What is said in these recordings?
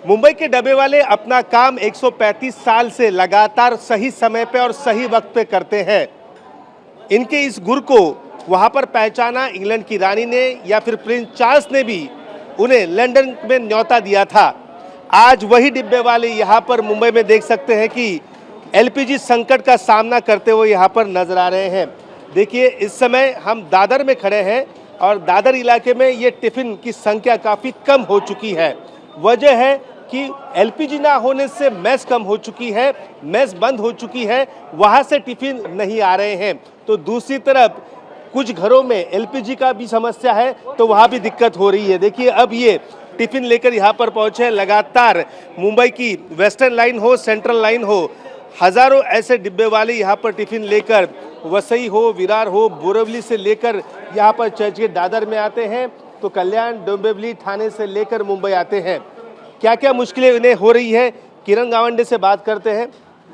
मुंबई के डब्बे वाले अपना काम 135 साल से लगातार सही समय पे और सही वक्त पे करते हैं। इनके इस गुर को वहां पर पहचाना इंग्लैंड की रानी ने या फिर प्रिंस चार्ल्स ने भी उन्हें लंदन में न्योता दिया था। आज वही डिब्बे वाले यहाँ पर मुंबई में देख सकते हैं कि एलपीजी संकट का सामना करते हुए यहाँ पर नजर आ रहे हैं। देखिए, इस समय हम दादर में खड़े हैं और दादर इलाके में ये टिफिन की संख्या काफ़ी कम हो चुकी है। वजह है कि एलपीजी ना होने से मेस कम हो चुकी है, मेस बंद हो चुकी है, वहाँ से टिफिन नहीं आ रहे हैं। तो दूसरी तरफ कुछ घरों में एलपीजी का भी समस्या है, तो वहाँ भी दिक्कत हो रही है। देखिए, अब ये टिफिन लेकर यहाँ पर पहुँचे हैं। लगातार मुंबई की वेस्टर्न लाइन हो, सेंट्रल लाइन हो, हज़ारों ऐसे डिब्बे वाले यहाँ पर टिफिन लेकर वसई हो, विरार हो, बोरिवली से लेकर यहाँ पर चर्चगेट दादर में आते हैं, तो कल्याण, डोंबिवली, ठाणे से लेकर मुंबई आते हैं। क्या क्या मुश्किलें इन्हें हो रही है, किरण गावंडे से बात करते हैं।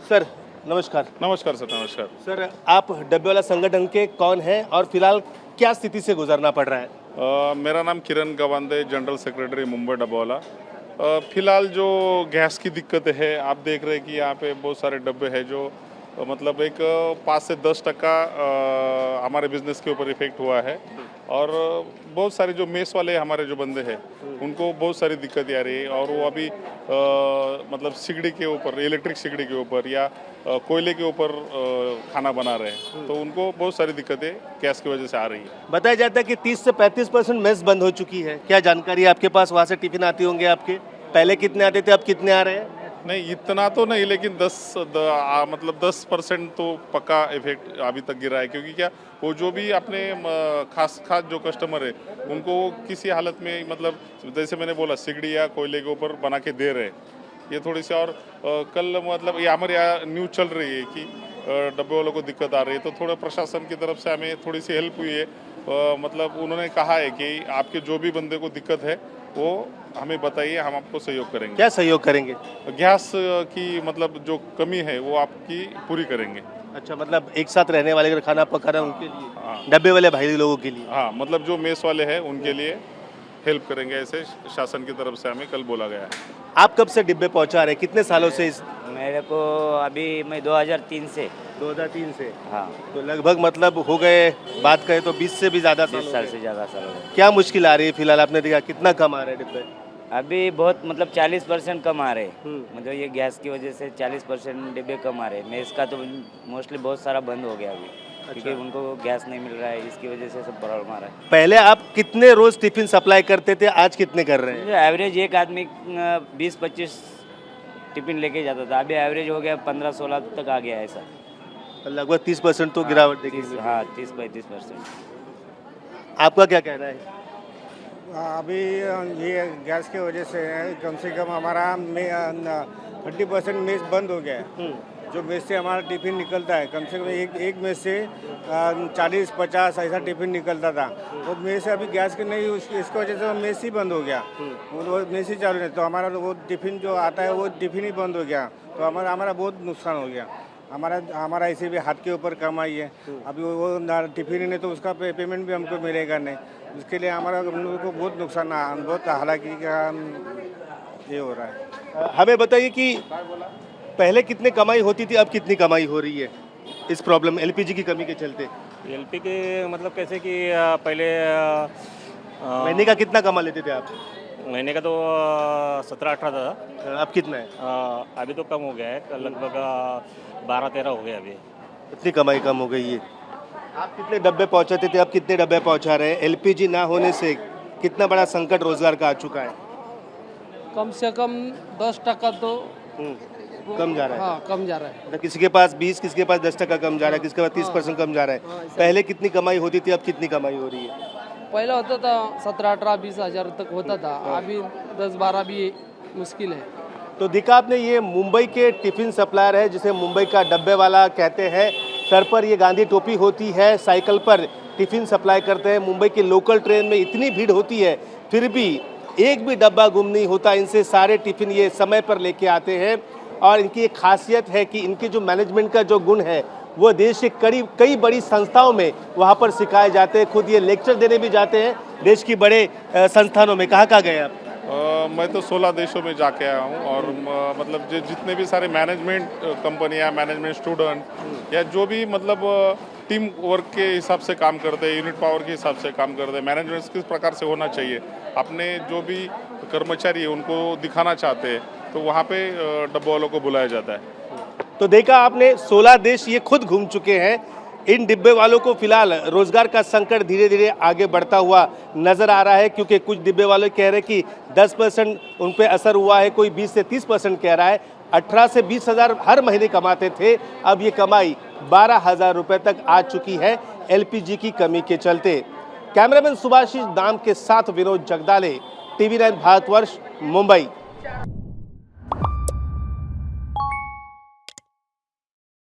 सर नमस्कार। नमस्कार सर, नमस्कार सर, आप डब्बे वाला संगठन के कौन हैं और फिलहाल क्या स्थिति से गुजरना पड़ रहा है? मेरा नाम किरण गवांदे, जनरल सेक्रेटरी मुंबई डब्बा। फिलहाल जो गैस की दिक्कत है, आप देख रहे हैं कि यहाँ पे बहुत सारे डब्बे हैं जो मतलब एक 5 से 10% हमारे बिजनेस के ऊपर इफेक्ट हुआ है। और बहुत सारे जो मेस वाले हमारे जो बंदे हैं उनको बहुत सारी दिक्कतें आ रही है। और वो अभी मतलब सिगड़ी के ऊपर, इलेक्ट्रिक सिगड़ी के ऊपर या कोयले के ऊपर खाना बना रहे हैं, तो उनको बहुत सारी दिक्कतें गैस की वजह से आ रही है। बताया जाता है कि 30 से 35% मेस बंद हो चुकी है। क्या जानकारी है आपके पास? वहाँ से टिफिन आती होंगे आपके? पहले कितने आते थे, अब कितने आ रहे हैं? नहीं, इतना तो नहीं, लेकिन 10% तो पक्का इफेक्ट अभी तक गिरा है। क्योंकि क्या, वो जो भी अपने खास जो कस्टमर है उनको किसी हालत में, मतलब जैसे मैंने बोला, सिगड़ी या कोयले के ऊपर बना के दे रहे हैं। ये थोड़ी सी और कल मतलब ये हमारे यहाँ न्यूज़ चल रही है कि डब्बे वालों को दिक्कत आ रही है, तो थोड़ा प्रशासन की तरफ से हमें थोड़ी सी हेल्प हुई है। मतलब उन्होंने कहा है कि आपके जो भी बंदे को दिक्कत है वो हमें बताइए, हम आपको सहयोग करेंगे। क्या सहयोग करेंगे? गैस की मतलब जो कमी है वो आपकी पूरी करेंगे। अच्छा, मतलब एक साथ रहने वाले अगर खाना पका रहे हैं उनके लिए? हाँ, डब्बे वाले भाई लोगों के लिए? हाँ, मतलब जो मेस वाले हैं उनके लिए हेल्प करेंगे, ऐसे शासन की तरफ से हमें कल बोला गया है। आप कब से डिब्बे पहुंचा रहे हैं? कितने सालों से इस? मेरे को अभी मैं 2003 से। 2003 से? हाँ, तो लगभग मतलब हो गए, बात करें तो 20 से भी ज़्यादा 20 साल से ज़्यादा साल हो गए। क्या मुश्किल आ रही है फिलहाल? आपने देखा कितना कम आ रहे हैं डिब्बे? अभी बहुत मतलब 40% कम आ रहे हैं। मतलब ये गैस की वजह से 40% डिब्बे कम आ रहे हैं। मेस का तो मोस्टली बहुत सारा बंद हो गया अभी। अच्छा। क्योंकि उनको गैस नहीं मिल रहा है, इसकी वजह से सब प्रॉब्लम आ रहा है। पहले आप कितने रोज टिफिन सप्लाई करते थे, आज कितने कर रहे हैं? एवरेज एक आदमी 20-25 टिफिन लेके जाता था, अभी एवरेज हो गया 15-16 तक आ गया ऐसा। लगभग 30% तो गिरावट देखी। हाँ, 30-35%। आपका क्या कहना है? अभी ये गैस की वजह से कम से कम हमारा 30% मेस बंद हो गया है। जो मेस से हमारा टिफ़िन निकलता है, कम से कम एक मेस से 40-50 ऐसा टिफ़िन निकलता था। वो मेस अभी गैस के नहीं, इसकी वजह से मेस ही बंद हो गया। वो मेस ही चालू नहीं, तो हमारा वो टिफ़िन जो आता है वो टिफ़िन ही बंद हो गया। तो हमारा बहुत नुकसान हो गया। हमारा ऐसे भी हाथ के ऊपर कमाई है। अभी वो टिफ़िन ही नहीं तो उसका पेमेंट भी हमको मिलेगा नहीं। उसके लिए हम लोगों को बहुत नुकसान, बहुत हालांकि ये हो रहा है। हमें बताइए कि पहले कितने कमाई होती थी, अब कितनी कमाई हो रही है इस प्रॉब्लम एलपीजी की कमी के चलते? एलपी के मतलब कैसे कि पहले महीने का कितना कमा लेते थे आप? महीने का तो 17-18 था। अब कितना है? अभी तो कम हो गया है, लगभग 12-13 हो गया अभी। इतनी कमाई कम हो गई है। आप कितने डब्बे पहुंचाते थे, अब कितने डब्बे पहुंचा रहे हैं? एलपीजी ना होने से कितना बड़ा संकट रोजगार का आ चुका है? कम से कम 10% तो कम जा रहा है। हाँ, कम जा रहा है। मतलब किसी के पास 20, किसी के पास 10% कम जा रहा है, किसी के पास 30% कम जा रहा है। पहले कितनी कमाई होती थी, अब कितनी कमाई हो रही है? पहले होता था 17-18-20 हज़ार तक होता था, अभी 10-12 भी मुश्किल है। तो दिखा आपने, ये मुंबई के टिफिन सप्लायर है जिसे मुंबई का डब्बे वाला कहते हैं। सर पर ये गांधी टोपी होती है, साइकिल पर टिफिन सप्लाई करते हैं। मुंबई की लोकल ट्रेन में इतनी भीड़ होती है, फिर भी एक भी डब्बा गुम नहीं होता। इनसे सारे टिफिन ये समय पर लेके आते हैं। और इनकी एक खासियत है कि इनके जो मैनेजमेंट का जो गुण है वो देश के कई बड़ी संस्थाओं में वहाँ पर सिखाए जाते हैं। खुद ये लेक्चर देने भी जाते हैं देश की बड़े संस्थानों में। कहाँ गए आप? मैं तो 16 देशों में जाके आया हूँ और मतलब जितने भी सारे मैनेजमेंट कंपनियाँ, मैनेजमेंट स्टूडेंट या जो भी मतलब टीम वर्क के हिसाब से काम करते हैं, यूनिट पावर के हिसाब से काम करते हैं, मैनेजमेंट किस प्रकार से होना चाहिए, अपने जो भी कर्मचारी है उनको दिखाना चाहते हैं, तो वहाँ पे डब्बा वालों को बुलाया जाता है। तो देखा आपने, 16 देश ये खुद घूम चुके हैं। इन डिब्बे वालों को फिलहाल रोजगार का संकट धीरे धीरे आगे बढ़ता हुआ नजर आ रहा है, क्योंकि कुछ डिब्बे वाले कह रहे हैं कि 10% उन पे असर हुआ है, कोई 20 से 30% कह रहा है। 18 से 20 हज़ार हर महीने कमाते थे, अब ये कमाई 12,000 रुपये तक आ चुकी है एलपीजी की कमी के चलते। कैमरामैन सुभाषिष दाम के साथ विनोद जगदाले, TV9 भारतवर्ष, मुंबई।